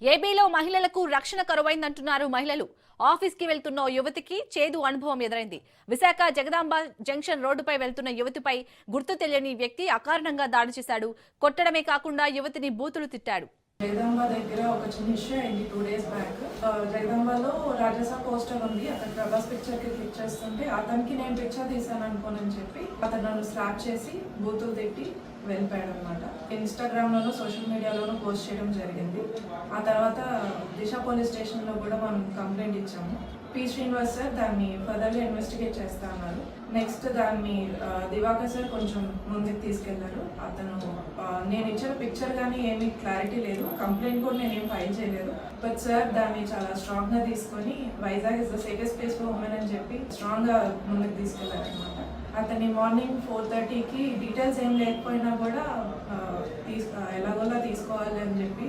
ఏపీలో మహిళలకు రక్షణ కరువైందంటున్నారు మహిళలు. ఆఫీస్కి వెళ్తున్న ఓ యువతికి చేదు అనుభవం ఎదురైంది. విశాఖ జగదాంబ జంక్షన్ రోడ్డుపై వెళ్తున్న యువతిపై గుర్తు తెలియని వ్యక్తి అకారణంగా దాడి చేశాడు. కొట్టడమే కాకుండా యువతిని బూతులు తిట్టాడు. జగదాంబ దగ్గర ఒక చిన్న ఇష్యూ అయింది 2 days బ్యాక్. జగదాంబలో రాజసా పోస్టర్ ఉంది, అక్కడ ప్రభాస్ పిక్చర్ కి క్లిక్ చేస్తుంటే అతనికి నేను పిక్చర్ తీసాను అనుకోనని చెప్పి అతను నన్ను స్లాప్ చేసి బూతులు తిట్టి వెళ్ళిపోయాడు అనమాట. ఇన్స్టాగ్రామ్ లోనూ సోషల్ మీడియాలోనూ పోస్ట్ చేయడం జరిగింది. ఆ తర్వాత దిశ పోలీస్ స్టేషన్ లో కూడా మనం కంప్లైంట్ ఇచ్చాము. పి శ్రీనివాస్ సార్ దాన్ని ఫర్దర్గా ఇన్వెస్టిగేట్ చేస్తా అన్నారు. నెక్స్ట్ దాన్ని దివాకర్ సార్ కొంచెం ముందుకు తీసుకెళ్లారు. అతను నేను ఇచ్చిన పిక్చర్ కానీ ఏమీ క్లారిటీ లేదు, కంప్లైంట్ కూడా నేనేం ఫైల్ చేయలేదు. బట్ సార్ దాన్ని చాలా స్ట్రాంగ్ గా తీసుకొని Vizag is the safest place for women అని చెప్పి స్ట్రాంగ్ గా ముందుకు తీసుకెళ్లారు అనమాట. అతన్ని మార్నింగ్ 4:30కి డీటెయిల్స్ ఏం లేకపోయినా కూడా ఎలాగోలా తీసుకోవాలి అని చెప్పి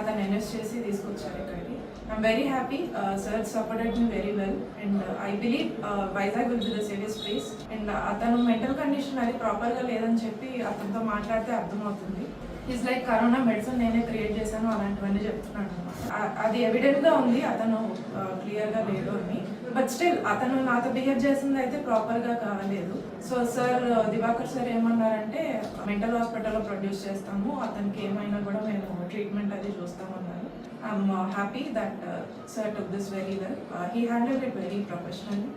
అతను ఎన్ఎస్ చేసి తీసుకొచ్చారు ఇక్కడికి. I'm very happy. Sir supported me very well and I believe Vizag will be the safest place. And అతను మెంటల్ కండిషన్ అది ప్రాపర్గా లేదని చెప్పి అతనితో మాట్లాడితే అర్థమవుతుంది. ఈజ్ లైక్ కరోనా మెడిసిన్ నేనే క్రియేట్ చేశాను అలాంటివన్నీ చెప్తున్నాడు అనమాట. అది ఎవిడెంట్గా ఉంది అతను క్లియర్గా లేదు అని. బట్ స్టిల్ అతను నాతో బిహేవ్ చేసింది అయితే ప్రాపర్గా కాలేదు. సో సార్ దివాకర్ సార్ ఏమన్నారంటే మెంటల్ హాస్పిటల్లో ప్రొడ్యూస్ చేస్తాము, అతనికి ఏమైనా కూడా మేము ట్రీట్మెంట్ అది చూస్తామన్నారు. I'm happy that sir took this very well. He handled it very professionally.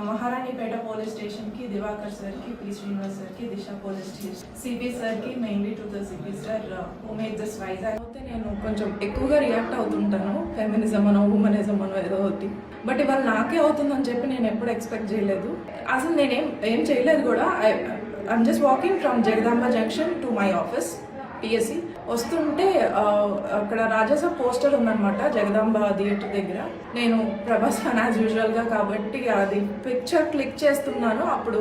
Maharanipeta police స్టేషన్కి దివాకర్ సార్కి, పి శ్రీనివాస్ సార్కి, దిశ పోలీస్ స్టేషన్ సిపి సార్కి, mainly to the CP sir who made this Vizag. అయితే నేను కొంచెం ఎక్కువగా రియాక్ట్ అవుతుంటాను, ఫెమినిజం అనో హ్యూమనిజం అనో ఏదో అవుతుంది. బట్ ఇవాళ నాకే అవుతుందని చెప్పి నేను ఎప్పుడు ఎక్స్పెక్ట్ చేయలేదు. అసలు నేనేం చేయలేదు కూడా. I'm just walking from Jagadamba junction to my office PSC. వస్తుంటే అక్కడ రాజసా పోస్టర్ ఉందన్నమాట జగదాంబ థియేటర్ దగ్గర. నేను ప్రభాస్ ఫ్యాన్ యాజ్ యూజువల్గా కాబట్టి అది పిక్చర్ క్లిక్ చేస్తున్నాను. అప్పుడు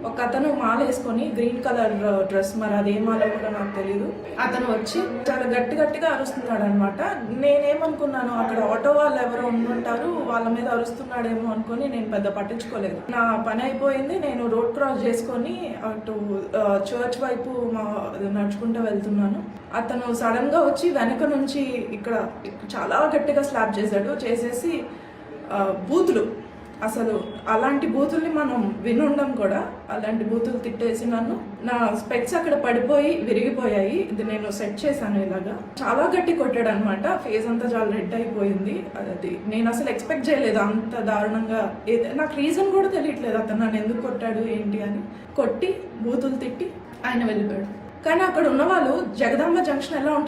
ఒక అతను మాల వేసుకొని గ్రీన్ కలర్ డ్రెస్, మరి అది ఏ మాల కూడా నాకు తెలీదు, అతను వచ్చి చాలా గట్టిగా అరుస్తున్నాడు అనమాట. నేనేమనుకున్నాను అక్కడ ఆటో వాళ్ళు ఎవరో ఉండుంటారు, వాళ్ళ మీద అరుస్తున్నాడేమో అనుకుని నేను పెద్ద పట్టించుకోలేదు. నా పని అయిపోయింది. నేను రోడ్ క్రాస్ చేసుకొని అటు చర్చ్ వైపు నడుచుకుంటూ వెళ్తున్నాను. అతను సడన్ గా వచ్చి వెనక నుంచి ఇక్కడ చాలా గట్టిగా స్లాప్ చేసేసి బూతులు, అసలు అలాంటి బూతుల్ని మనం వినుండం కూడా, అలాంటి బూతులు తిట్టేసి నన్ను, నా స్పెక్స్ అక్కడ పడిపోయి విరిగిపోయాయి. ఇది నేను సెట్ చేశాను ఇలాగా. చాలా గట్టి కొట్టాడు అనమాట. ఫేస్ అంతా చాలా రెడ్ అయిపోయింది. అది నేను అసలు ఎక్స్పెక్ట్ చేయలేదు అంత దారుణంగా. నాకు రీజన్ కూడా తెలియట్లేదు అతను నన్ను ఎందుకు కొట్టాడు ఏంటి అని. కొట్టి బూతులు తిట్టి ఆయన వెళ్ళిపోయాడు. కానీ అక్కడ ఉన్న వాళ్ళు జగదాంబ జంక్షన్ ఎలా ఉంటుంది